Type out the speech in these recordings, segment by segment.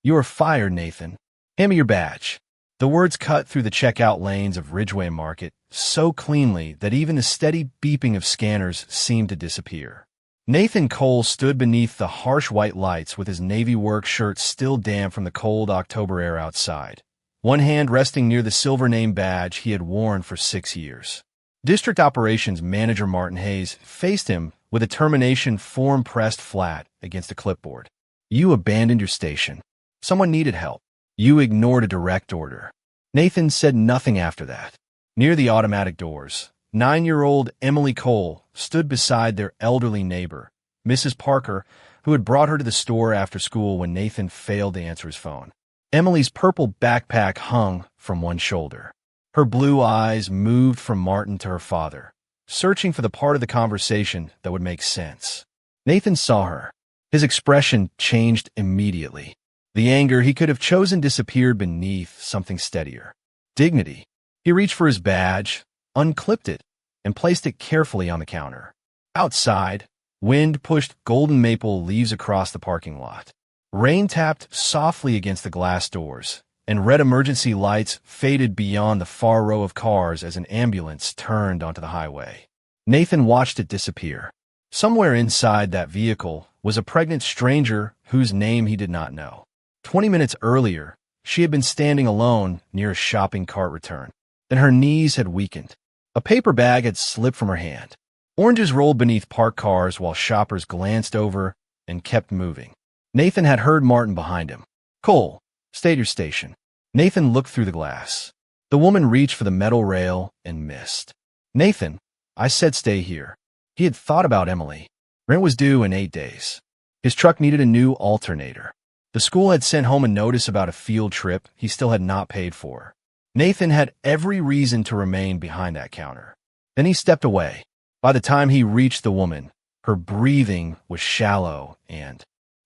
"You are fired, Nathan. Hand me your badge." The words cut through the checkout lanes of Ridgeway Market so cleanly that even the steady beeping of scanners seemed to disappear. Nathan Cole stood beneath the harsh white lights with his navy work shirt still damp from the cold October air outside, one hand resting near the silver name badge he had worn for 6 years. District Operations Manager Martin Hayes faced him with a termination form pressed flat against a clipboard. "You abandoned your station. Someone needed help. You ignored a direct order." Nathan said nothing after that. Near the automatic doors, 9-year-old Emily Cole stood beside their elderly neighbor, Mrs. Parker, who had brought her to the store after school when Nathan failed to answer his phone. Emily's purple backpack hung from one shoulder. Her blue eyes moved from Martin to her father, searching for the part of the conversation that would make sense. Nathan saw her. His expression changed immediately. The anger he could have chosen disappeared beneath something steadier. Dignity. He reached for his badge, unclipped it, and placed it carefully on the counter. Outside, wind pushed golden maple leaves across the parking lot. Rain tapped softly against the glass doors, and red emergency lights faded beyond the far row of cars as an ambulance turned onto the highway. Nathan watched it disappear. Somewhere inside that vehicle was a pregnant stranger whose name he did not know. 20 minutes earlier, she had been standing alone near a shopping cart return. Then her knees had weakened. A paper bag had slipped from her hand. Oranges rolled beneath parked cars while shoppers glanced over and kept moving. Nathan had heard Martin behind him. "Cole, stay at your station." Nathan looked through the glass. The woman reached for the metal rail and missed. "Nathan, I said stay here." He had thought about Emily. Rent was due in 8 days. His truck needed a new alternator. The school had sent home a notice about a field trip he still had not paid for. Nathan had every reason to remain behind that counter. Then he stepped away. By the time he reached the woman, her breathing was shallow and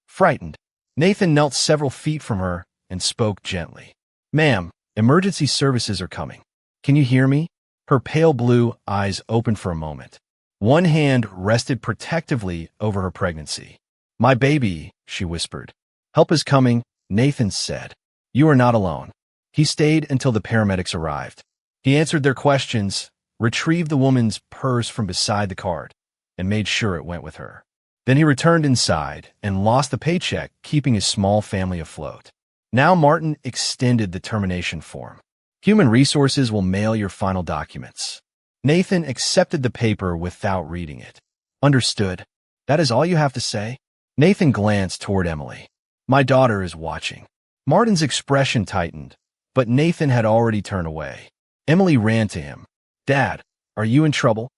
frightened. Nathan knelt several feet from her and spoke gently. "Ma'am, emergency services are coming. Can you hear me?" Her pale blue eyes opened for a moment. One hand rested protectively over her pregnancy. "My baby," she whispered. "Help is coming," Nathan said. "You are not alone." He stayed until the paramedics arrived. He answered their questions, retrieved the woman's purse from beside the cart, and made sure it went with her. Then he returned inside and lost the paycheck, keeping his small family afloat. Now Martin extended the termination form. "Human Resources will mail your final documents." Nathan accepted the paper without reading it. "Understood. That is all you have to say?" Nathan glanced toward Emily. "My daughter is watching." Martin's expression tightened, but Nathan had already turned away. Emily ran to him. "Dad, are you in trouble?"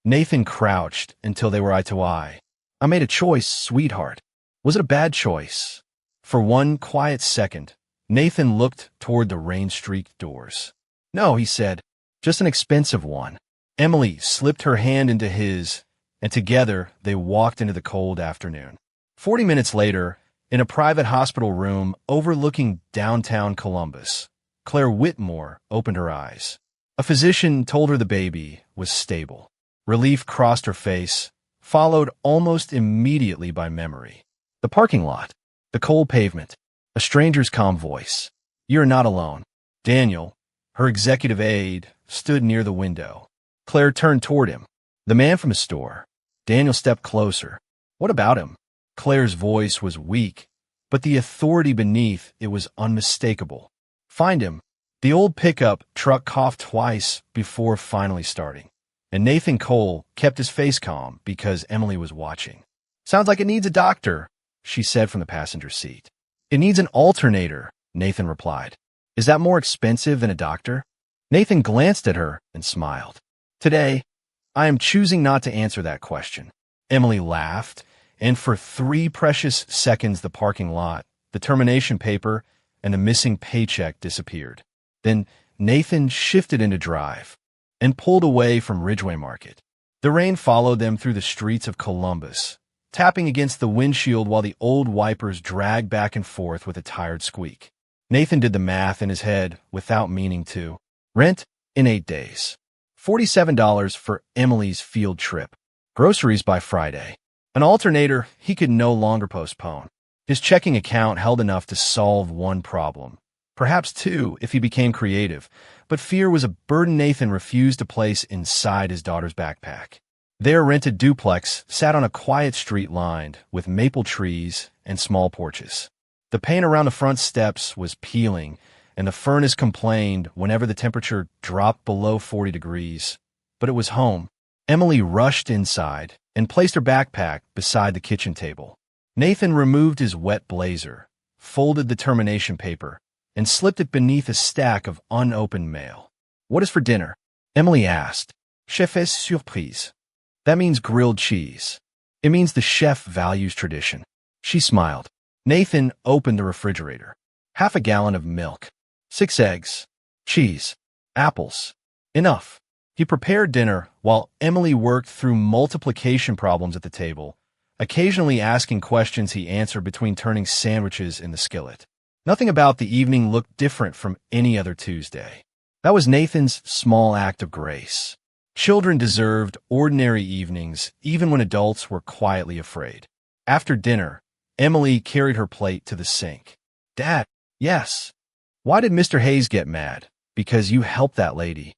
Nathan crouched until they were eye to eye. "I made a choice, sweetheart." "Was it a bad choice?" For one quiet second, Nathan looked toward the rain-streaked doors. "No," he said, "just an expensive one." Emily slipped her hand into his, and together they walked into the cold afternoon. 40 minutes later, in a private hospital room overlooking downtown Columbus, Claire Whitmore opened her eyes. A physician told her the baby was stable. Relief crossed her face, followed almost immediately by memory. The parking lot, the cold pavement, a stranger's calm voice. "You're not alone." Daniel, her executive aide, stood near the window. Claire turned toward him. "The man from the store." Daniel stepped closer. "What about him?" Claire's voice was weak, but the authority beneath it was unmistakable. "Find him." The old pickup truck coughed twice before finally starting, and Nathan Cole kept his face calm because Emily was watching. "Sounds like it needs a doctor," she said from the passenger seat. "It needs an alternator," Nathan replied. "Is that more expensive than a doctor?" Nathan glanced at her and smiled. "Today, I am choosing not to answer that question." Emily laughed, and for 3 precious seconds the parking lot, the termination paper, and the missing paycheck disappeared. Then Nathan shifted into drive and pulled away from Ridgeway Market. The rain followed them through the streets of Columbus, tapping against the windshield while the old wipers dragged back and forth with a tired squeak. Nathan did the math in his head without meaning to. Rent in 8 days. $47 for Emily's field trip. Groceries by Friday. An alternator he could no longer postpone. His checking account held enough to solve one problem, perhaps two if he became creative, but fear was a burden Nathan refused to place inside his daughter's backpack. Their rented duplex sat on a quiet street lined with maple trees and small porches. The paint around the front steps was peeling, and the furnace complained whenever the temperature dropped below 40 degrees. But it was home. Emily rushed inside and placed her backpack beside the kitchen table. Nathan removed his wet blazer, folded the termination paper, and slipped it beneath a stack of unopened mail. "What is for dinner?" Emily asked. "Chef est surprise." That means grilled cheese. It means the chef values tradition. She smiled. Nathan opened the refrigerator. Half a gallon of milk, 6 eggs, cheese, apples. Enough. He prepared dinner while Emily worked through multiplication problems at the table, occasionally asking questions he answered between turning sandwiches in the skillet. Nothing about the evening looked different from any other Tuesday. That was Nathan's small act of grace. Children deserved ordinary evenings, even when adults were quietly afraid. After dinner, Emily carried her plate to the sink. "Dad." "Yes." "Why did Mr. Hayes get mad?" "Because you helped that lady."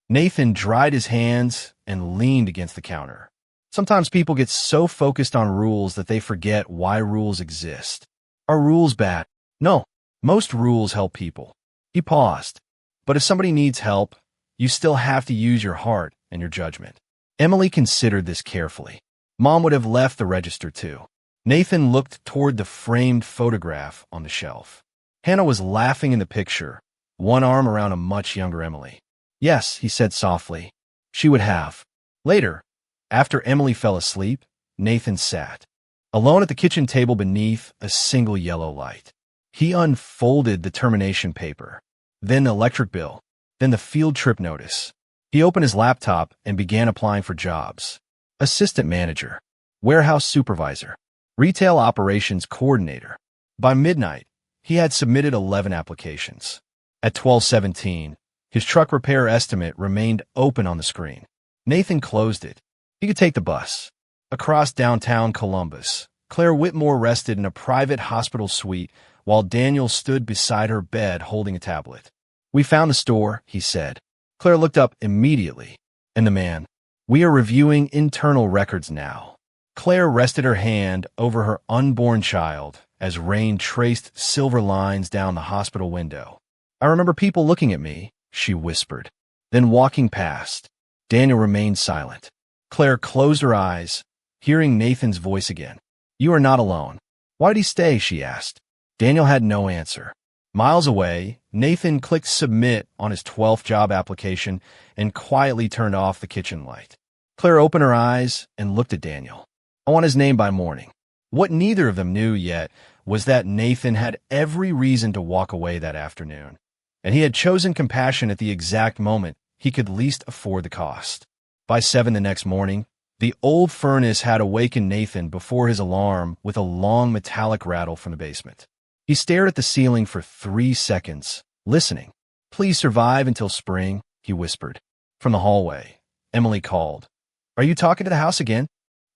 Nathan dried his hands and leaned against the counter. Sometimes people get so focused on rules that they forget why rules exist. Are rules bad? No. Most rules help people. He paused. But if somebody needs help, you still have to use your heart and your judgment. Emily considered this carefully. Mom would have left the register too. Nathan looked toward the framed photograph on the shelf. Hannah was laughing in the picture, one arm around a much younger Emily. "Yes," he said softly. "She would have." Later, after Emily fell asleep, Nathan sat, alone at the kitchen table beneath a single yellow light. He unfolded the termination paper, then the electric bill, then the field trip notice. He opened his laptop and began applying for jobs. Assistant manager, warehouse supervisor, retail operations coordinator. By midnight, he had submitted 11 applications. At 12:17, his truck repair estimate remained open on the screen. Nathan closed it. He could take the bus. Across downtown Columbus, Claire Whitmore rested in a private hospital suite while Daniel stood beside her bed holding a tablet. "We found the store," he said. Claire looked up immediately. "And the man?" "We are reviewing internal records now." Claire rested her hand over her unborn child as rain traced silver lines down the hospital window. "I remember people looking at me," she whispered, then walking past. Daniel remained silent. Claire closed her eyes, hearing Nathan's voice again. "You are not alone." "Why did he stay?" she asked. Daniel had no answer. Miles away, Nathan clicked submit on his 12th job application and quietly turned off the kitchen light. Claire opened her eyes and looked at Daniel. "I want his name by morning." What neither of them knew yet was that Nathan had every reason to walk away that afternoon, and he had chosen compassion at the exact moment he could least afford the cost. By 7 the next morning, the old furnace had awakened Nathan before his alarm with a long metallic rattle from the basement. He stared at the ceiling for 3 seconds, listening. "Please survive until spring," he whispered. From the hallway, Emily called. "Are you talking to the house again?"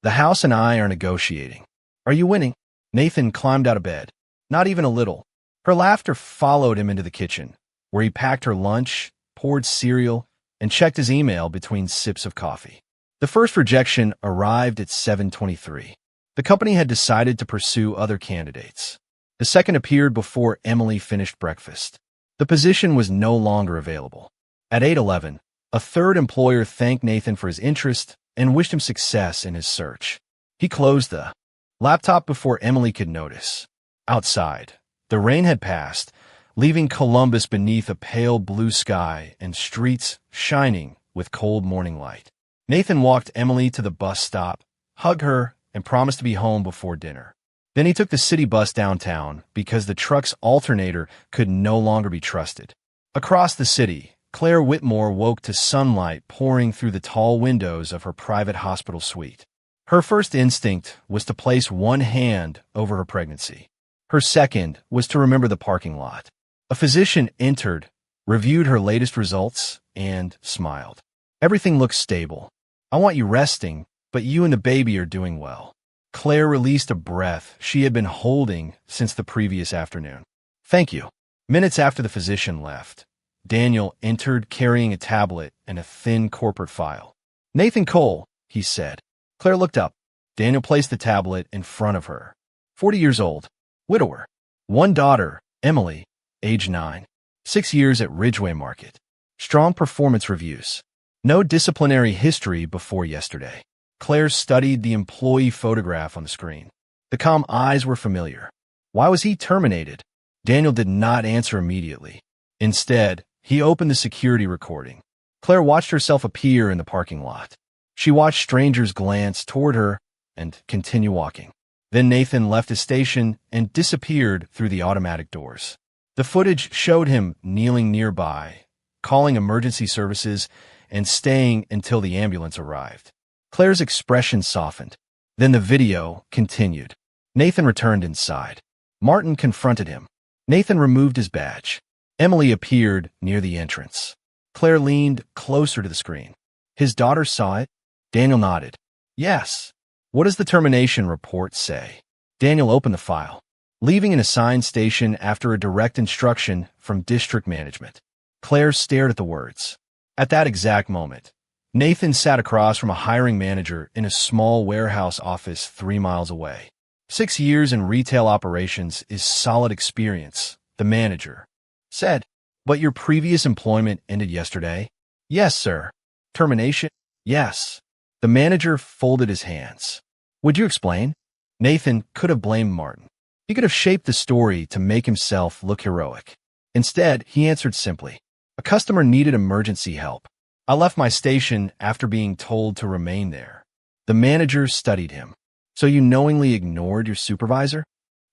"The house and I are negotiating." "Are you winning?" Nathan climbed out of bed. Not even a little. Her laughter followed him into the kitchen, where he packed her lunch, poured cereal, and checked his email between sips of coffee. The first rejection arrived at 7:23. The company had decided to pursue other candidates. The second appeared before Emily finished breakfast. The position was no longer available. At 8:11, a third employer thanked Nathan for his interest and wished him success in his search. He closed the laptop before Emily could notice. Outside, the rain had passed, leaving Columbus beneath a pale blue sky and streets shining with cold morning light. Nathan walked Emily to the bus stop, hugged her, and promised to be home before dinner. Then he took the city bus downtown because the truck's alternator could no longer be trusted. Across the city, Claire Whitmore woke to sunlight pouring through the tall windows of her private hospital suite. Her first instinct was to place one hand over her pregnancy. Her second was to remember the parking lot. A physician entered, reviewed her latest results, and smiled. "Everything looks stable. I want you resting, but you and the baby are doing well." Claire released a breath she had been holding since the previous afternoon. "Thank you." Minutes after the physician left, Daniel entered carrying a tablet and a thin corporate file. "Nathan Cole," he said. Claire looked up. Daniel placed the tablet in front of her. 40 years old, widower. One daughter, Emily, age 9. 6 years at Ridgeway Market. Strong performance reviews. No disciplinary history before yesterday. Claire studied the employee photograph on the screen. The calm eyes were familiar. Why was he terminated? Daniel did not answer immediately. Instead, he opened the security recording. Claire watched herself appear in the parking lot. She watched strangers glance toward her and continue walking. Then Nathan left his station and disappeared through the automatic doors. The footage showed him kneeling nearby, calling emergency services, and staying until the ambulance arrived. Claire's expression softened. Then the video continued. Nathan returned inside. Martin confronted him. Nathan removed his badge. Emily appeared near the entrance. Claire leaned closer to the screen. His daughter saw it. Daniel nodded. "Yes." "What does the termination report say?" Daniel opened the file. "Leaving an assigned station after a direct instruction from district management." Claire stared at the words. At that exact moment, Nathan sat across from a hiring manager in a small warehouse office 3 miles away. 6 years in retail operations is solid experience, the manager said. "But your previous employment ended yesterday?" "Yes, sir." "Termination?" "Yes." The manager folded his hands. "Would you explain?" Nathan could have blamed Martin. He could have shaped the story to make himself look heroic. Instead, he answered simply, "A customer needed emergency help. I left my station after being told to remain there." The manager studied him. "So you knowingly ignored your supervisor?"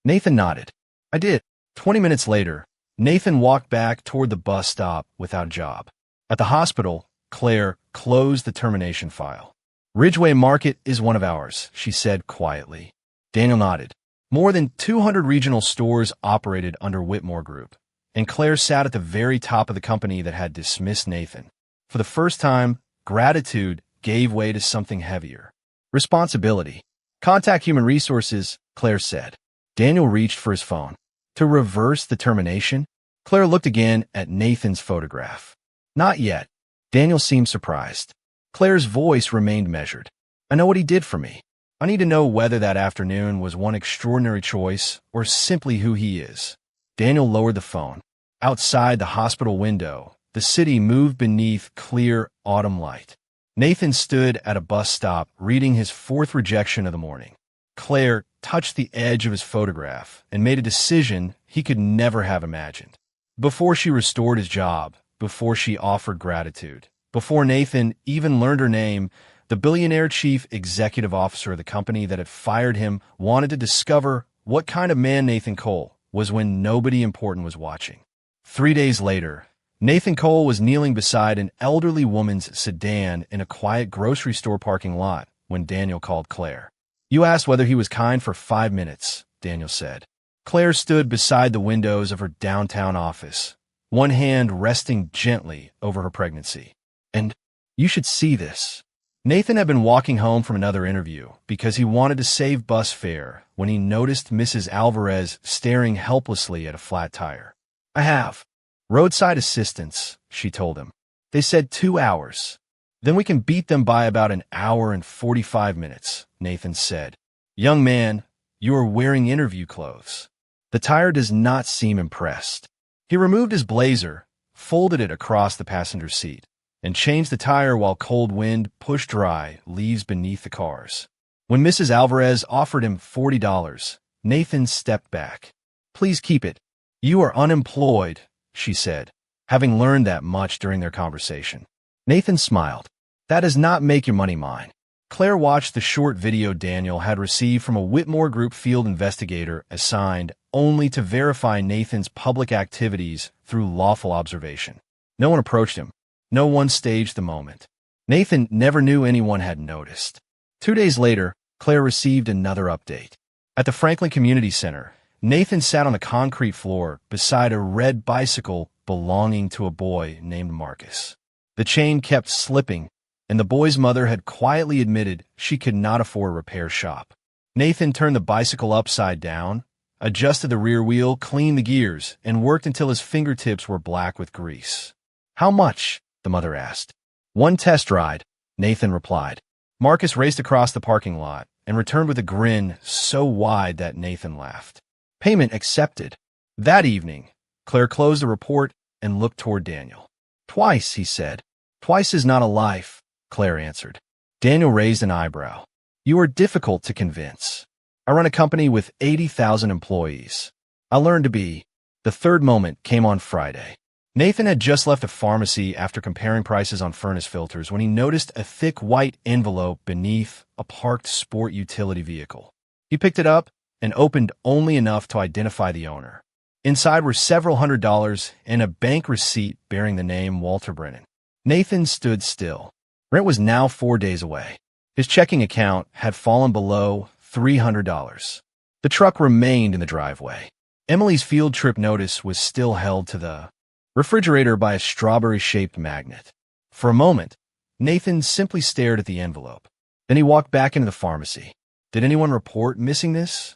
Nathan nodded. "I did." 20 minutes later, Nathan walked back toward the bus stop without a job. At the hospital, Claire closed the termination file. "Ridgeway Market is one of ours," she said quietly. Daniel nodded. More than 200 regional stores operated under Whitmore Group, and Claire sat at the very top of the company that had dismissed Nathan. For the first time, gratitude gave way to something heavier. Responsibility. "Contact Human Resources," Claire said. Daniel reached for his phone. "To reverse the termination?" Claire looked again at Nathan's photograph. "Not yet." Daniel seemed surprised. Claire's voice remained measured. "I know what he did for me. I need to know whether that afternoon was one extraordinary choice or simply who he is." Daniel lowered the phone. Outside the hospital window, the city moved beneath clear autumn light. Nathan stood at a bus stop reading his 4th rejection of the morning. Claire touched the edge of his photograph and made a decision he could never have imagined. Before she restored his job, before she offered gratitude, before Nathan even learned her name, the billionaire chief executive officer of the company that had fired him wanted to discover what kind of man Nathan Cole was when nobody important was watching. 3 days later, Nathan Cole was kneeling beside an elderly woman's sedan in a quiet grocery store parking lot when Daniel called Claire. "You asked whether he was kind for 5 minutes," Daniel said. Claire stood beside the windows of her downtown office, one hand resting gently over her pregnancy. "And you should see this." Nathan had been walking home from another interview because he wanted to save bus fare when he noticed Mrs. Alvarez staring helplessly at a flat tire. "I have roadside assistance," she told him. "They said 2 hours. Then we can beat them by about an hour and 45 minutes, Nathan said. "Young man, you are wearing interview clothes." The tire does not seem impressed. He removed his blazer, folded it across the passenger seat, and changed the tire while cold wind pushed dry leaves beneath the cars. When Mrs. Alvarez offered him $40, Nathan stepped back. "Please keep it. You are unemployed," she said, having learned that much during their conversation. Nathan smiled. "That does not make your money mine." Claire watched the short video Daniel had received from a Whitmore Group field investigator assigned only to verify Nathan's public activities through lawful observation. No one approached him. No one staged the moment. Nathan never knew anyone had noticed. 2 days later, Claire received another update. At the Franklin Community Center, Nathan sat on the concrete floor beside a red bicycle belonging to a boy named Marcus. The chain kept slipping, and the boy's mother had quietly admitted she could not afford a repair shop. Nathan turned the bicycle upside down, adjusted the rear wheel, cleaned the gears, and worked until his fingertips were black with grease. "How much?" the mother asked. "One test ride," Nathan replied. Marcus raced across the parking lot and returned with a grin so wide that Nathan laughed. Payment accepted. That evening, Claire closed the report and looked toward Daniel. "Twice," he said. "Twice is not a life," Claire answered. Daniel raised an eyebrow. "You are difficult to convince. I run a company with 80,000 employees. I learned to be." The third moment came on Friday. Nathan had just left a pharmacy after comparing prices on furnace filters when he noticed a thick white envelope beneath a parked sport utility vehicle. He picked it up and opened only enough to identify the owner. Inside were several $100s and a bank receipt bearing the name Walter Brennan. Nathan stood still. Rent was now 4 days away. His checking account had fallen below $300. The truck remained in the driveway. Emily's field trip notice was still held to the refrigerator by a strawberry-shaped magnet. For a moment, Nathan simply stared at the envelope. Then he walked back into the pharmacy. Did anyone report missing this?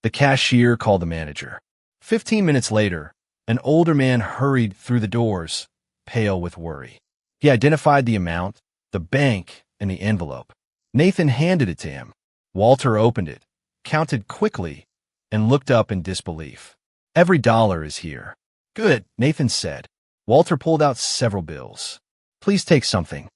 The cashier called the manager. 15 minutes later, an older man hurried through the doors, pale with worry. He identified the amount, the bank, and the envelope. Nathan handed it to him. Walter opened it, counted quickly, and looked up in disbelief. "Every dollar is here." "Good," Nathan said. Walter pulled out several bills. "Please take something."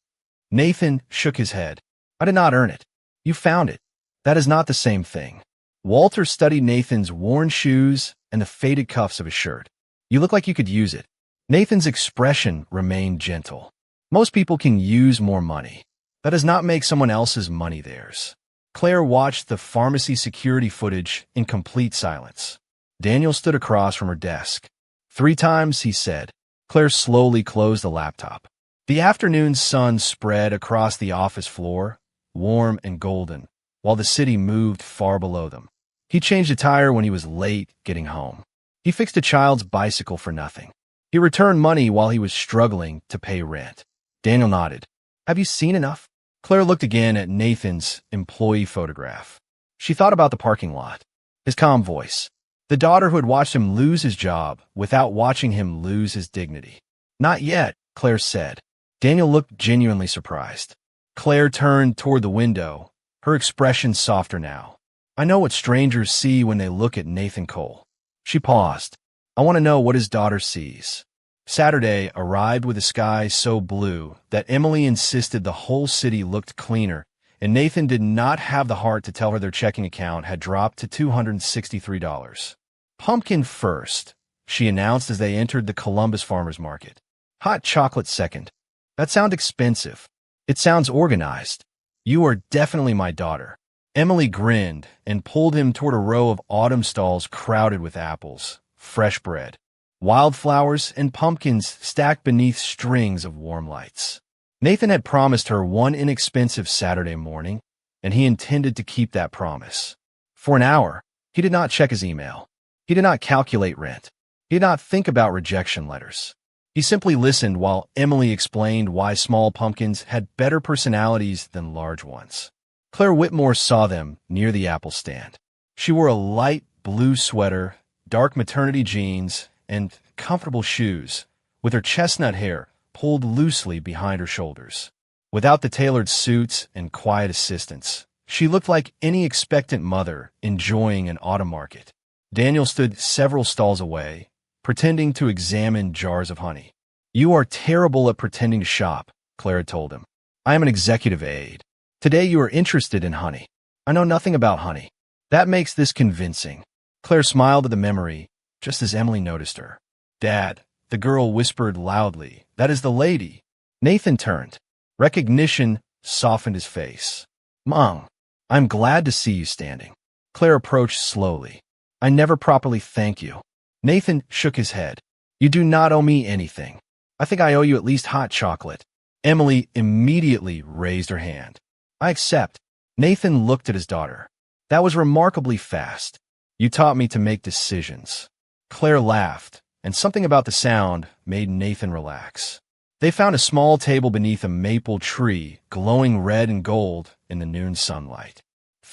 Nathan shook his head. "I did not earn it. You found it. That is not the same thing." Walter studied Nathan's worn shoes and the faded cuffs of his shirt. "You look like you could use it." Nathan's expression remained gentle. "Most people can use more money. That does not make someone else's money theirs." Claire watched the pharmacy security footage in complete silence. Daniel stood across from her desk. 3 times, he said. Claire slowly closed the laptop. The afternoon sun spread across the office floor, warm and golden, while the city moved far below them. He changed a tire when he was late getting home. He fixed a child's bicycle for nothing. He returned money while he was struggling to pay rent. Daniel nodded. "Have you seen enough?" Claire looked again at Nathan's employee photograph. She thought about the parking lot, his calm voice, the daughter who had watched him lose his job without watching him lose his dignity. "Not yet," Claire said. Daniel looked genuinely surprised. Claire turned toward the window, her expression softer now. "I know what strangers see when they look at Nathan Cole." She paused. "I want to know what his daughter sees." Saturday arrived with a sky so blue that Emily insisted the whole city looked cleaner, and Nathan did not have the heart to tell her their checking account had dropped to $263. "Pumpkin first," she announced as they entered the Columbus Farmers Market. "Hot chocolate second." "That sounds expensive." "It sounds organized." "You are definitely my daughter." Emily grinned and pulled him toward a row of autumn stalls crowded with apples, fresh bread, wildflowers, and pumpkins stacked beneath strings of warm lights. Nathan had promised her one inexpensive Saturday morning, and he intended to keep that promise. For an hour, he did not check his email. He did not calculate rent. He did not think about rejection letters. He simply listened while Emily explained why small pumpkins had better personalities than large ones. Claire Whitmore saw them near the apple stand. She wore a light blue sweater, dark maternity jeans, and comfortable shoes, with her chestnut hair pulled loosely behind her shoulders. Without the tailored suits and quiet assistants, she looked like any expectant mother enjoying an autumn market. Daniel stood several stalls away, pretending to examine jars of honey. "You are terrible at pretending to shop," Claire had told him. "I am an executive aide. Today you are interested in honey. I know nothing about honey. That makes this convincing." Claire smiled at the memory, just as Emily noticed her. "Dad," the girl whispered loudly, "that is the lady." Nathan turned. Recognition softened his face. "Mom, I'm glad to see you standing." Claire approached slowly. "I never properly thank you." Nathan shook his head. "You do not owe me anything. I think I owe you at least hot chocolate." Emily immediately raised her hand. "I accept." Nathan looked at his daughter. "That was remarkably fast. You taught me to make decisions." Claire laughed, and something about the sound made Nathan relax. They found a small table beneath a maple tree, glowing red and gold in the noon sunlight.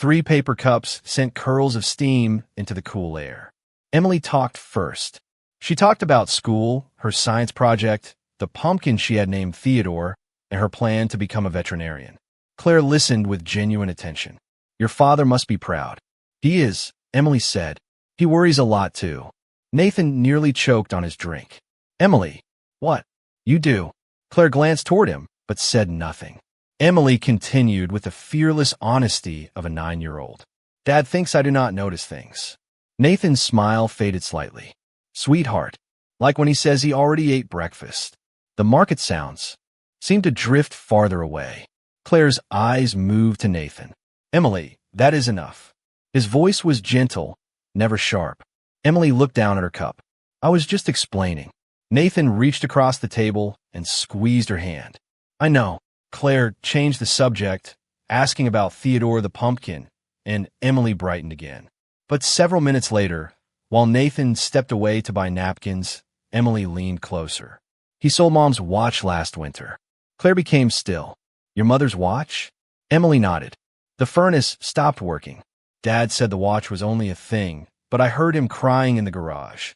3 paper cups sent curls of steam into the cool air. Emily talked first. She talked about school, her science project, the pumpkin she had named Theodore, and her plan to become a veterinarian. Claire listened with genuine attention. Your father must be proud. He is, Emily said. He worries a lot too. Nathan nearly choked on his drink. Emily, what? You do. Claire glanced toward him, but said nothing. Emily continued with the fearless honesty of a 9-year-old. Dad thinks I do not notice things. Nathan's smile faded slightly. Sweetheart, like when he says he already ate breakfast. The market sounds seemed to drift farther away. Claire's eyes moved to Nathan. Emily, that is enough. His voice was gentle, never sharp. Emily looked down at her cup. I was just explaining. Nathan reached across the table and squeezed her hand. I know. Claire changed the subject, asking about Theodore the pumpkin, and Emily brightened again. But several minutes later, while Nathan stepped away to buy napkins, Emily leaned closer. He sold Mom's watch last winter. Claire became still. Your mother's watch? Emily nodded. The furnace stopped working. Dad said the watch was only a thing, but I heard him crying in the garage.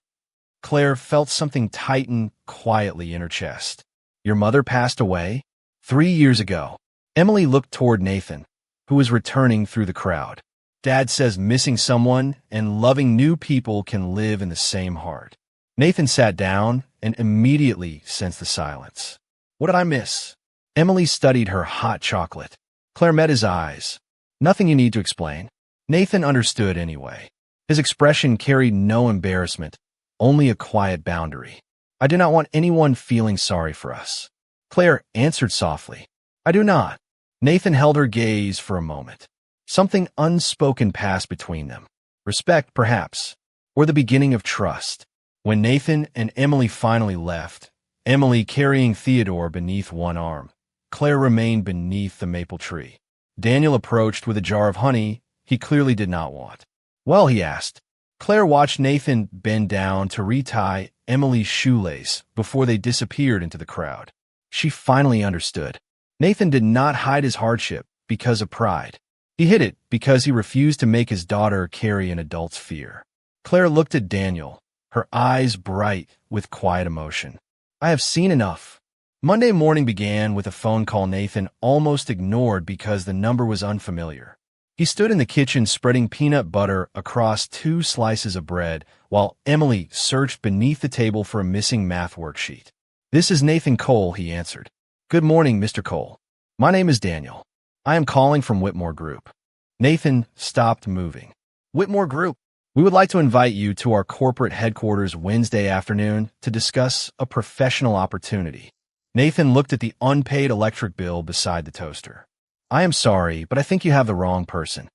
Claire felt something tighten quietly in her chest. Your mother passed away? 3 years ago. Emily looked toward Nathan, who was returning through the crowd. Dad says missing someone and loving new people can live in the same heart. Nathan sat down and immediately sensed the silence. What did I miss? Emily studied her hot chocolate. Claire met his eyes. Nothing you need to explain. Nathan understood anyway. His expression carried no embarrassment, only a quiet boundary. I do not want anyone feeling sorry for us. Claire answered softly. I do not. Nathan held her gaze for a moment. Something unspoken passed between them. Respect, perhaps, or the beginning of trust. When Nathan and Emily finally left, Emily carrying Theodore beneath one arm, Claire remained beneath the maple tree. Daniel approached with a jar of honey he clearly did not want. Well, he asked. Claire watched Nathan bend down to retie Emily's shoelace before they disappeared into the crowd. She finally understood. Nathan did not hide his hardship because of pride. He hid it because he refused to make his daughter carry an adult's fear. Claire looked at Daniel, her eyes bright with quiet emotion. I have seen enough. Monday morning began with a phone call Nathan almost ignored because the number was unfamiliar. He stood in the kitchen spreading peanut butter across 2 slices of bread while Emily searched beneath the table for a missing math worksheet. This is Nathan Cole, he answered. Good morning, Mr. Cole. My name is Daniel. I am calling from Whitmore Group. Nathan stopped moving. Whitmore Group, we would like to invite you to our corporate headquarters Wednesday afternoon to discuss a professional opportunity. Nathan looked at the unpaid electric bill beside the toaster. I am sorry, but I think you have the wrong person.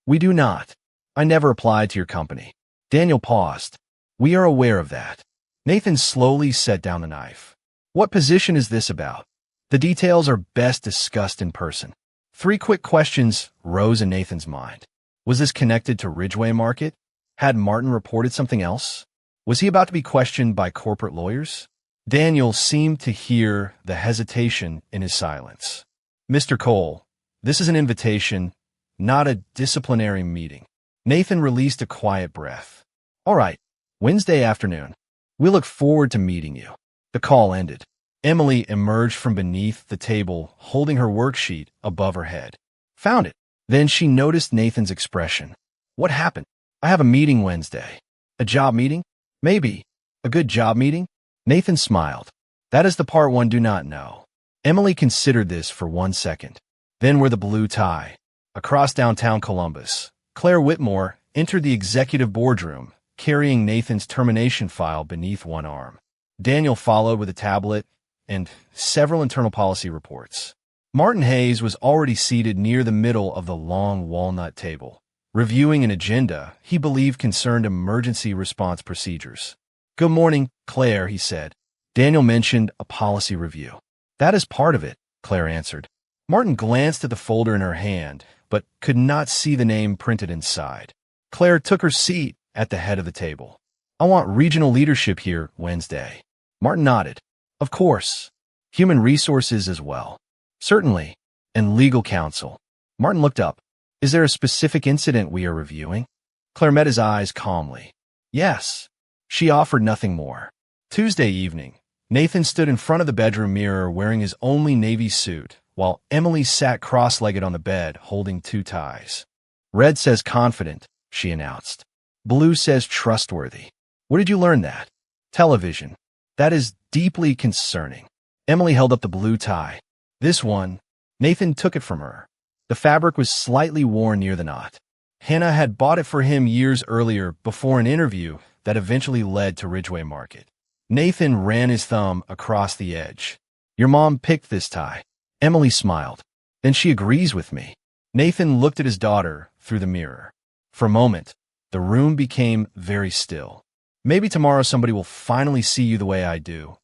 We do not. I never applied to your company. Daniel paused. We are aware of that. Nathan slowly set down the knife. What position is this about? The details are best discussed in person. 3 quick questions rose in Nathan's mind. Was this connected to Ridgeway Market? Had Martin reported something else? Was he about to be questioned by corporate lawyers? Daniel seemed to hear the hesitation in his silence. Mr. Cole, this is an invitation, not a disciplinary meeting. Nathan released a quiet breath. All right, Wednesday afternoon. We look forward to meeting you. The call ended. Emily emerged from beneath the table, holding her worksheet above her head. Found it. Then she noticed Nathan's expression. What happened? I have a meeting Wednesday. A job meeting? Maybe. A good job meeting? Nathan smiled. That is the part one do not know. Emily considered this for 1 second. Then wore the blue tie. Across downtown Columbus, Claire Whitmore entered the executive boardroom, carrying Nathan's termination file beneath one arm. Daniel followed with a tablet and several internal policy reports. Martin Hayes was already seated near the middle of the long walnut table, reviewing an agenda he believed concerned emergency response procedures. Good morning, Claire, he said. Daniel mentioned a policy review. That is part of it, Claire answered. Martin glanced at the folder in her hand, but could not see the name printed inside. Claire took her seat at the head of the table. I want regional leadership here Wednesday. Martin nodded. Of course. Human resources as well. Certainly. And legal counsel. Martin looked up. Is there a specific incident we are reviewing? Claire met his eyes calmly. Yes. She offered nothing more. Tuesday evening, Nathan stood in front of the bedroom mirror wearing his only navy suit, while Emily sat cross-legged on the bed holding two ties. Red says confident, she announced. Blue says trustworthy. Where did you learn that? Television. That is deeply concerning. Emily held up the blue tie. This one. Nathan took it from her. The fabric was slightly worn near the knot. Hannah had bought it for him years earlier before an interview that eventually led to Ridgeway Market. Nathan ran his thumb across the edge. Your mom picked this tie. Emily smiled. Then she agrees with me. Nathan looked at his daughter through the mirror. For a moment, the room became very still. Maybe tomorrow somebody will finally see you the way I do,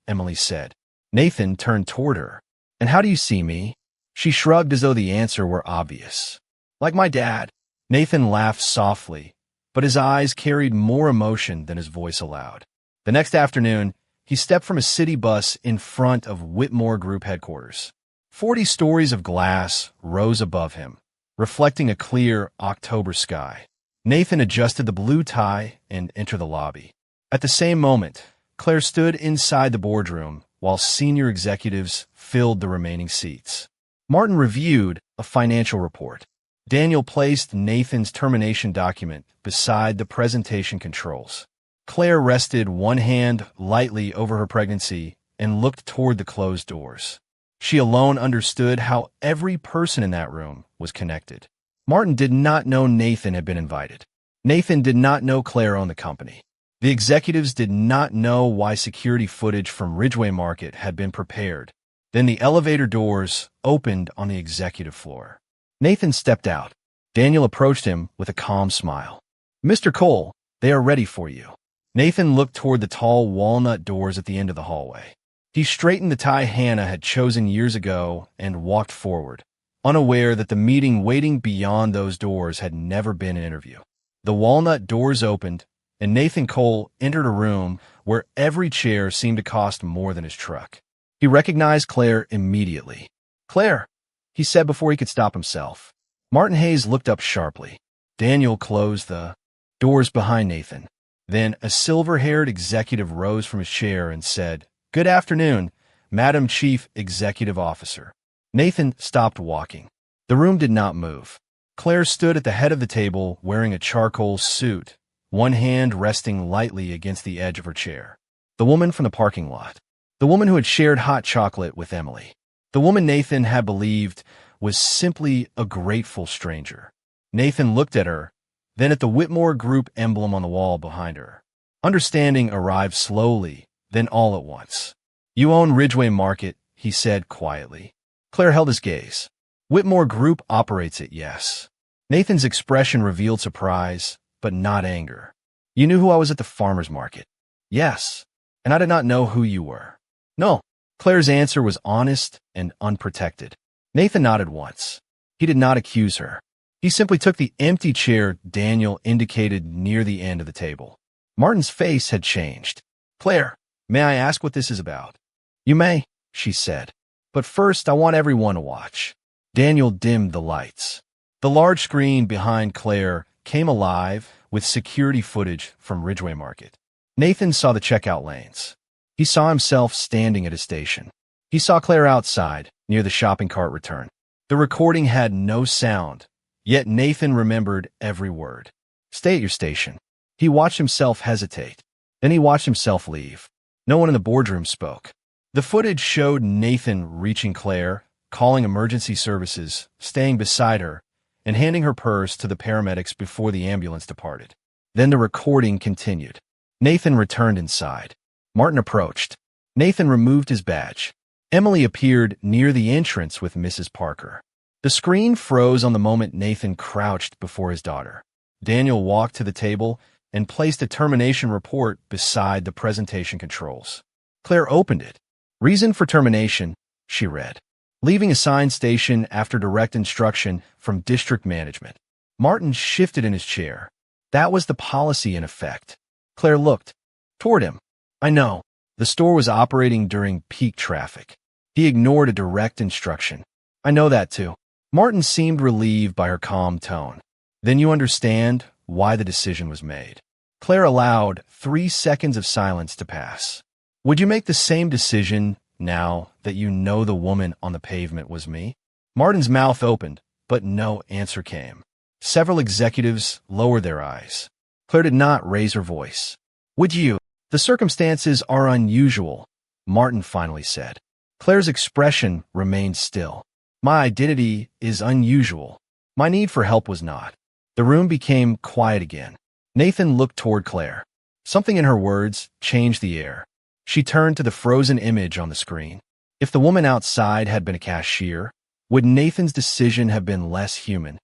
Emily said. Nathan turned toward her. And how do you see me? She shrugged as though the answer were obvious. Like my dad. Nathan laughed softly, but his eyes carried more emotion than his voice allowed. The next afternoon, he stepped from a city bus in front of Whitmore Group headquarters. 40 stories of glass rose above him, reflecting a clear October sky. Nathan adjusted the blue tie and entered the lobby. At the same moment, Claire stood inside the boardroom while senior executives filled the remaining seats. Martin reviewed a financial report. Daniel placed Nathan's termination document beside the presentation controls. Claire rested one hand lightly over her pregnancy and looked toward the closed doors. She alone understood how every person in that room was connected. Martin did not know Nathan had been invited. Nathan did not know Claire owned the company. The executives did not know why security footage from Ridgeway Market had been prepared. Then the elevator doors opened on the executive floor. Nathan stepped out. Daniel approached him with a calm smile. Mr. Cole, they are ready for you. Nathan looked toward the tall walnut doors at the end of the hallway. He straightened the tie Hannah had chosen years ago and walked forward, unaware that the meeting waiting beyond those doors had never been an interview. The walnut doors opened, and Nathan Cole entered a room where every chair seemed to cost more than his truck. He recognized Claire immediately. Claire, he said before he could stop himself. Martin Hayes looked up sharply. Daniel closed the doors behind Nathan. Then a silver-haired executive rose from his chair and said, Good afternoon, Madam Chief Executive Officer. Nathan stopped walking. The room did not move. Claire stood at the head of the table wearing a charcoal suit, one hand resting lightly against the edge of her chair. The woman from the parking lot. The woman who had shared hot chocolate with Emily. The woman Nathan had believed was simply a grateful stranger. Nathan looked at her, then at the Whitmore Group emblem on the wall behind her. Understanding arrived slowly, then all at once. You own Ridgeway Market, he said quietly. Claire held his gaze. Whitmore Group operates it, yes. Nathan's expression revealed surprise, but not anger. You knew who I was at the farmer's market? Yes. And I did not know who you were. No. Claire's answer was honest and unprotected. Nathan nodded once. He did not accuse her. He simply took the empty chair Daniel indicated near the end of the table. Martin's face had changed. Claire, may I ask what this is about? You may, she said. But first, I want everyone to watch. Daniel dimmed the lights. The large screen behind Claire came alive with security footage from Ridgeway Market. Nathan saw the checkout lanes. He saw himself standing at his station. He saw Claire outside, near the shopping cart return. The recording had no sound, yet Nathan remembered every word. Stay at your station. He watched himself hesitate. Then he watched himself leave. No one in the boardroom spoke. The footage showed Nathan reaching Claire, calling emergency services, staying beside her, and handing her purse to the paramedics before the ambulance departed. Then the recording continued. Nathan returned inside. Martin approached. Nathan removed his badge. Emily appeared near the entrance with Mrs. Parker. The screen froze on the moment Nathan crouched before his daughter. Daniel walked to the table and placed a termination report beside the presentation controls. Claire opened it. Reason for termination, she read. Leaving assigned station after direct instruction from district management. Martin shifted in his chair. That was the policy in effect. Claire looked toward him. I know. The store was operating during peak traffic. He ignored a direct instruction. I know that too. Martin seemed relieved by her calm tone. Then you understand why the decision was made. Claire allowed 3 seconds of silence to pass. Would you make the same decision now that you know the woman on the pavement was me? Martin's mouth opened, but no answer came. Several executives lowered their eyes. Claire did not raise her voice. Would you? The circumstances are unusual, Martin finally said. Claire's expression remained still. My identity is unusual. My need for help was not. The room became quiet again. Nathan looked toward Claire. Something in her words changed the air. She turned to the frozen image on the screen. If the woman outside had been a cashier, would Nathan's decision have been less human?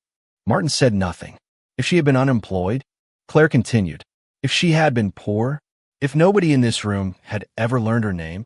Martin said nothing. If she had been unemployed? Claire continued. If she had been poor? If nobody in this room had ever learned her name?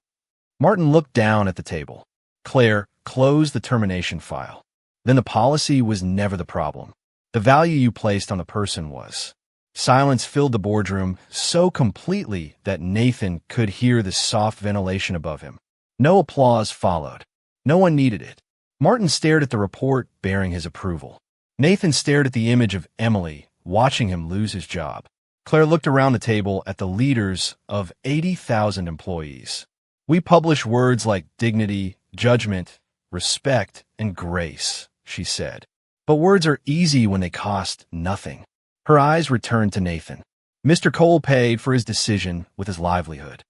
Martin looked down at the table. Claire closed the termination file. Then the policy was never the problem. The value you placed on the person was. Silence filled the boardroom so completely that Nathan could hear the soft ventilation above him. No applause followed. No one needed it. Martin stared at the report, bearing his approval. Nathan stared at the image of Emily, watching him lose his job. Claire looked around the table at the leaders of 80,000 employees. We publish words like dignity, judgment, respect, and grace, she said. But words are easy when they cost nothing. Her eyes returned to Nathan. Mr. Cole paid for his decision with his livelihood.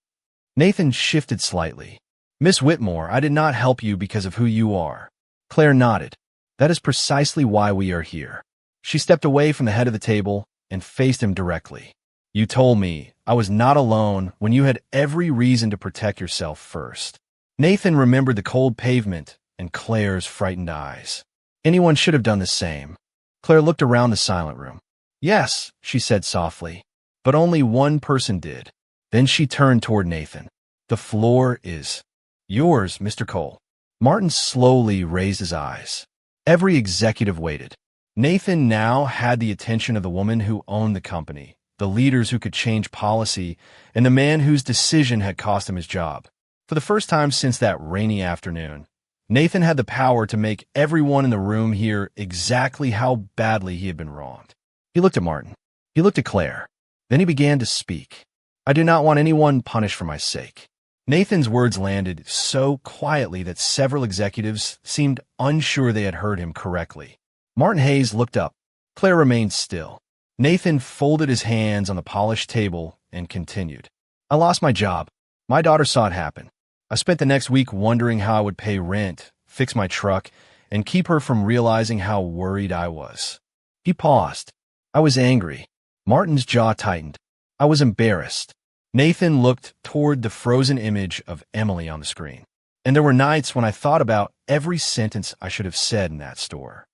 Nathan shifted slightly. Miss Whitmore, I did not help you because of who you are. Claire nodded. That is precisely why we are here. She stepped away from the head of the table and faced him directly. You told me I was not alone when you had every reason to protect yourself first. Nathan remembered the cold pavement and Claire's frightened eyes. Anyone should have done the same. Claire looked around the silent room. Yes, she said softly, but only one person did. Then she turned toward Nathan. The floor is yours, Mr. Cole. Martin slowly raised his eyes. Every executive waited. Nathan now had the attention of the woman who owned the company, the leaders who could change policy, and the man whose decision had cost him his job. For the first time since that rainy afternoon, Nathan had the power to make everyone in the room hear exactly how badly he had been wronged. He looked at Martin. He looked at Claire. Then he began to speak. I do not want anyone punished for my sake. Nathan's words landed so quietly that several executives seemed unsure they had heard him correctly. Martin Hayes looked up. Claire remained still. Nathan folded his hands on the polished table and continued. I lost my job. My daughter saw it happen. I spent the next week wondering how I would pay rent, fix my truck, and keep her from realizing how worried I was. He paused. I was angry. Martin's jaw tightened. I was embarrassed. Nathan looked toward the frozen image of Emily on the screen. And there were nights when I thought about every sentence I should have said in that store.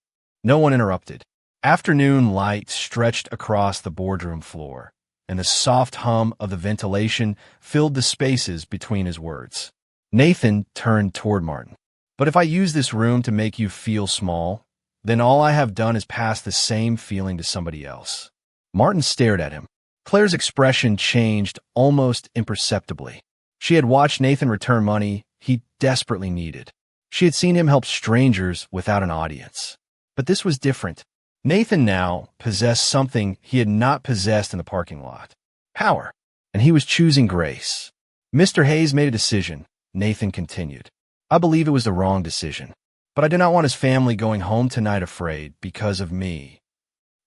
No one interrupted. Afternoon light stretched across the boardroom floor, and the soft hum of the ventilation filled the spaces between his words. Nathan turned toward Martin. But if I use this room to make you feel small, then all I have done is pass the same feeling to somebody else. Martin stared at him. Claire's expression changed almost imperceptibly. She had watched Nathan return money he desperately needed. She had seen him help strangers without an audience. But this was different. Nathan now possessed something he had not possessed in the parking lot. Power. And he was choosing grace. Mr. Hayes made a decision, Nathan continued. I believe it was the wrong decision. But I do not want his family going home tonight afraid because of me.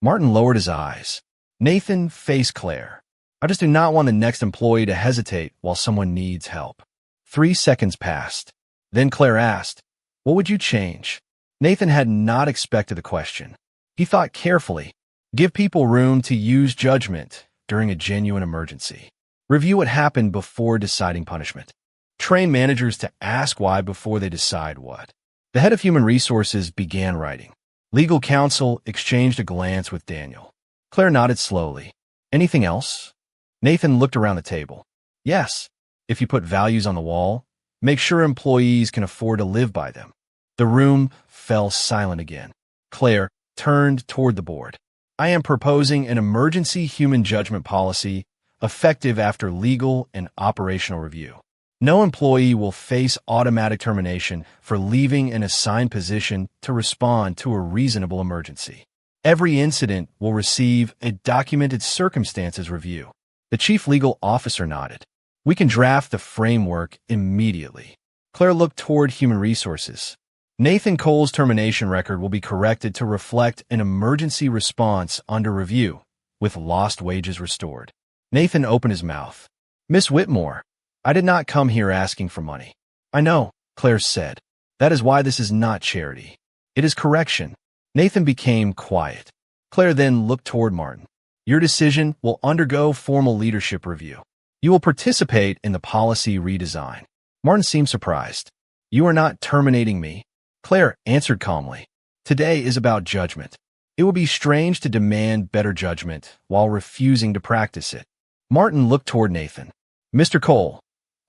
Martin lowered his eyes. Nathan faced Claire. I just do not want the next employee to hesitate while someone needs help. 3 seconds passed. Then Claire asked, what would you change? Nathan had not expected the question. He thought carefully. Give people room to use judgment during a genuine emergency. Review what happened before deciding punishment. Train managers to ask why before they decide what. The head of human resources began writing. Legal counsel exchanged a glance with Daniel. Claire nodded slowly. Anything else? Nathan looked around the table. Yes. If you put values on the wall, make sure employees can afford to live by them. The room fell silent again. Claire turned toward the board. I am proposing an emergency human judgment policy effective after legal and operational review. No employee will face automatic termination for leaving an assigned position to respond to a reasonable emergency. Every incident will receive a documented circumstances review. The chief legal officer nodded. We can draft the framework immediately. Claire looked toward human resources. Nathan Cole's termination record will be corrected to reflect an emergency response under review, with lost wages restored. Nathan opened his mouth. Miss Whitmore, I did not come here asking for money. I know, Claire said. That is why this is not charity. It is correction. Nathan became quiet. Claire then looked toward Martin. Your decision will undergo formal leadership review. You will participate in the policy redesign. Martin seemed surprised. You are not terminating me. Claire answered calmly. Today is about judgment. It would be strange to demand better judgment while refusing to practice it. Martin looked toward Nathan. Mr. Cole,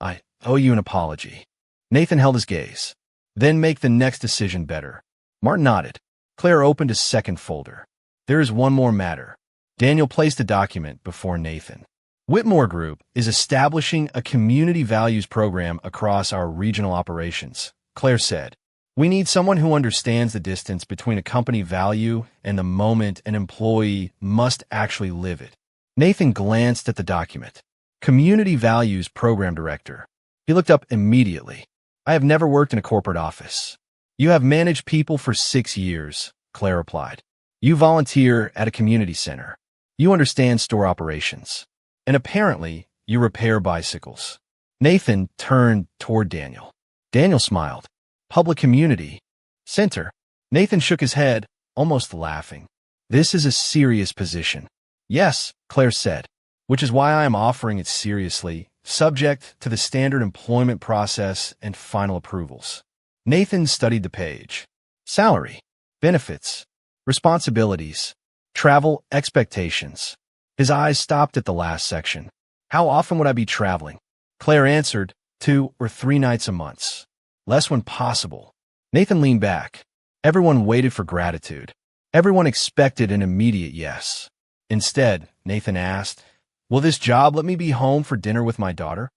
I owe you an apology. Nathan held his gaze. Then make the next decision better. Martin nodded. Claire opened a second folder. There is one more matter. Daniel placed a document before Nathan. Whitmore Group is establishing a community values program across our regional operations, Claire said. We need someone who understands the distance between a company value and the moment an employee must actually live it. Nathan glanced at the document. Community Values Program Director. He looked up immediately. I have never worked in a corporate office. You have managed people for 6 years, Claire replied. You volunteer at a community center. You understand store operations. And apparently, you repair bicycles. Nathan turned toward Daniel. Daniel smiled. Public Community Center. Nathan shook his head, almost laughing. This is a serious position. Yes, Claire said, which is why I am offering it seriously, subject to the standard employment process and final approvals. Nathan studied the page. Salary, benefits, responsibilities, travel expectations. His eyes stopped at the last section. How often would I be traveling? Claire answered, 2 or 3 nights a month. Less when possible. Nathan leaned back. Everyone waited for gratitude. Everyone expected an immediate yes. Instead, Nathan asked, will this job let me be home for dinner with my daughter?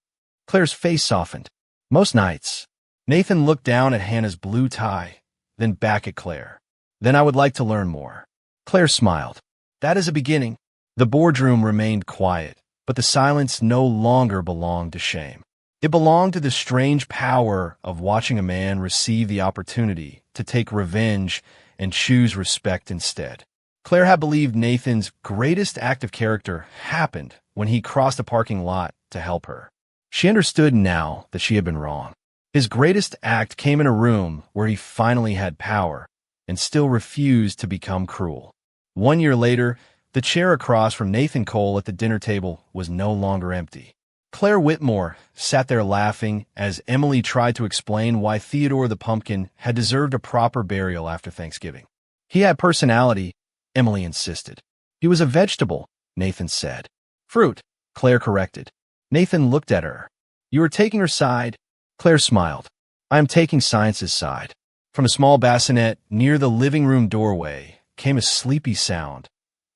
Claire's face softened. Most nights. Nathan looked down at Hannah's blue tie, then back at Claire. Then I would like to learn more. Claire smiled. That is a beginning. The boardroom remained quiet, but the silence no longer belonged to shame. It belonged to the strange power of watching a man receive the opportunity to take revenge and choose respect instead. Claire had believed Nathan's greatest act of character happened when he crossed a parking lot to help her. She understood now that she had been wrong. His greatest act came in a room where he finally had power and still refused to become cruel. 1 year later, the chair across from Nathan Cole at the dinner table was no longer empty. Claire Whitmore sat there laughing as Emily tried to explain why Theodore the pumpkin had deserved a proper burial after Thanksgiving. He had personality, Emily insisted. He was a vegetable, Nathan said. Fruit, Claire corrected. Nathan looked at her. You are taking her side? Claire smiled. I am taking science's side. From a small bassinet near the living room doorway came a sleepy sound,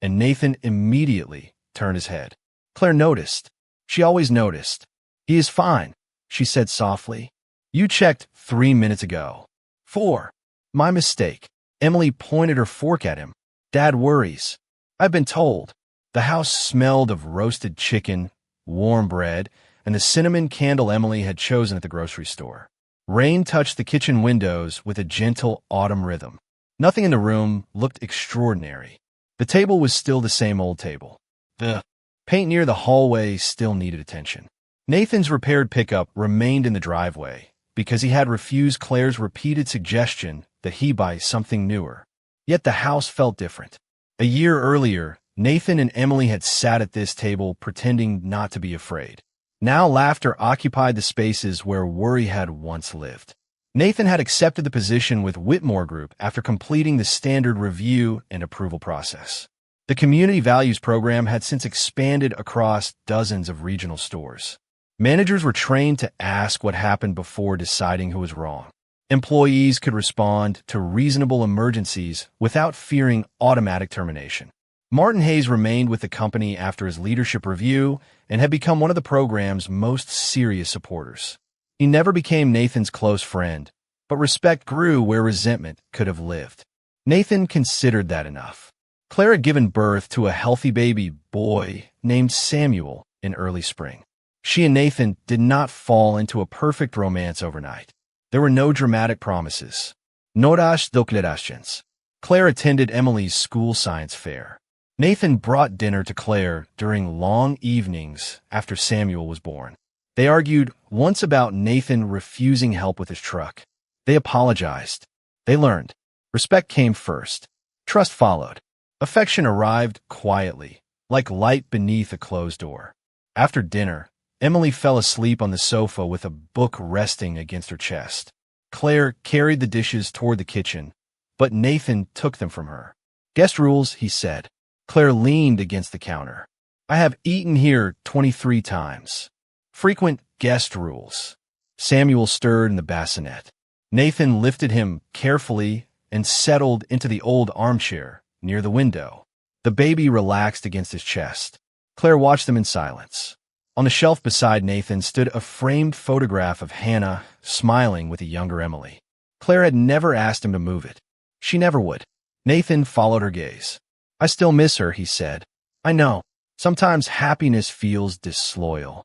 and Nathan immediately turned his head. Claire noticed. She always noticed. He is fine, she said softly. You checked 3 minutes ago. 4. My mistake. Emily pointed her fork at him. Dad worries. I've been told. The house smelled of roasted chicken, warm bread, and the cinnamon candle Emily had chosen at the grocery store. Rain touched the kitchen windows with a gentle autumn rhythm. Nothing in the room looked extraordinary. The table was still the same old table. The paint near the hallway still needed attention. Nathan's repaired pickup remained in the driveway because he had refused Claire's repeated suggestion that he buy something newer. Yet the house felt different. A year earlier, Nathan and Emily had sat at this table pretending not to be afraid. Now laughter occupied the spaces where worry had once lived. Nathan had accepted the position with Whitmore Group after completing the standard review and approval process. The Community Values Program had since expanded across dozens of regional stores. Managers were trained to ask what happened before deciding who was wrong. Employees could respond to reasonable emergencies without fearing automatic termination. Martin Hayes remained with the company after his leadership review and had become one of the program's most serious supporters. He never became Nathan's close friend, but respect grew where resentment could have lived. Nathan considered that enough. Claire had given birth to a healthy baby boy named Samuel in early spring. She and Nathan did not fall into a perfect romance overnight. There were no dramatic promises. Noras declaraciones. Claire attended Emily's school science fair. Nathan brought dinner to Claire during long evenings after Samuel was born. They argued once about Nathan refusing help with his truck. They apologized. They learned. Respect came first. Trust followed. Affection arrived quietly, like light beneath a closed door. After dinner, Emily fell asleep on the sofa with a book resting against her chest. Claire carried the dishes toward the kitchen, but Nathan took them from her. "Guest rules," he said. Claire leaned against the counter. "I have eaten here 23 times. Frequent guest rules." Samuel stirred in the bassinet. Nathan lifted him carefully and settled into the old armchair near the window. The baby relaxed against his chest. Claire watched them in silence. On the shelf beside Nathan stood a framed photograph of Hannah smiling with a younger Emily. Claire had never asked him to move it. She never would. Nathan followed her gaze. "I still miss her," he said. "I know. Sometimes happiness feels disloyal."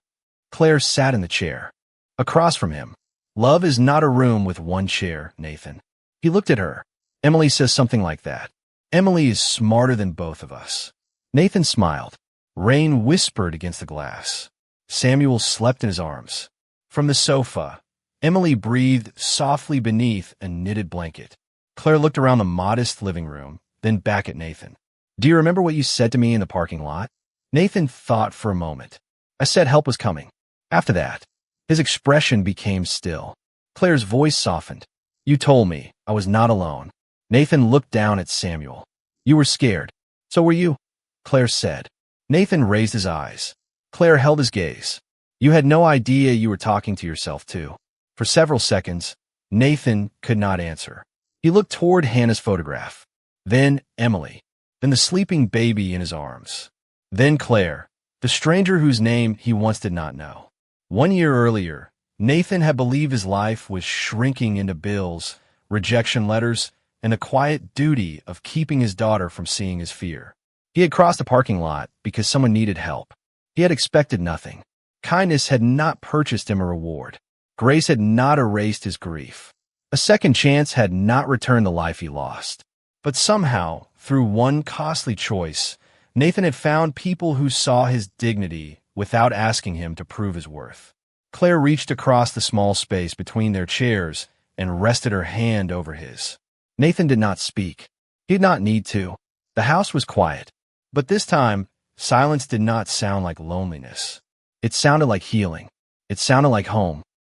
Claire sat in the chair. Across from him. "Love is not a room with one chair, Nathan." He looked at her. "Emily says something like that. Emily is smarter than both of us." Nathan smiled. Rain whispered against the glass. Samuel slept in his arms. From the sofa, Emily breathed softly beneath a knitted blanket. Claire looked around the modest living room, then back at Nathan. "Do you remember what you said to me in the parking lot?" Nathan thought for a moment. "I said help was coming." After that, his expression became still. Claire's voice softened. "You told me I was not alone." Nathan looked down at Samuel. "You were scared. So were you," Claire said. Nathan raised his eyes. Claire held his gaze. "You had no idea you were talking to yourself, too." For several seconds, Nathan could not answer. He looked toward Hannah's photograph. Then Emily. Then the sleeping baby in his arms. Then Claire, the stranger whose name he once did not know. 1 year earlier, Nathan had believed his life was shrinking into bills, rejection letters, and the quiet duty of keeping his daughter from seeing his fear. He had crossed a parking lot because someone needed help. He had expected nothing. Kindness had not purchased him a reward. Grace had not erased his grief. A second chance had not returned the life he lost. But somehow, through one costly choice, Nathan had found people who saw his dignity without asking him to prove his worth. Claire reached across the small space between their chairs and rested her hand over his. Nathan did not speak. He did not need to. The house was quiet. But this time, silence did not sound like loneliness. It sounded like healing. It sounded like home.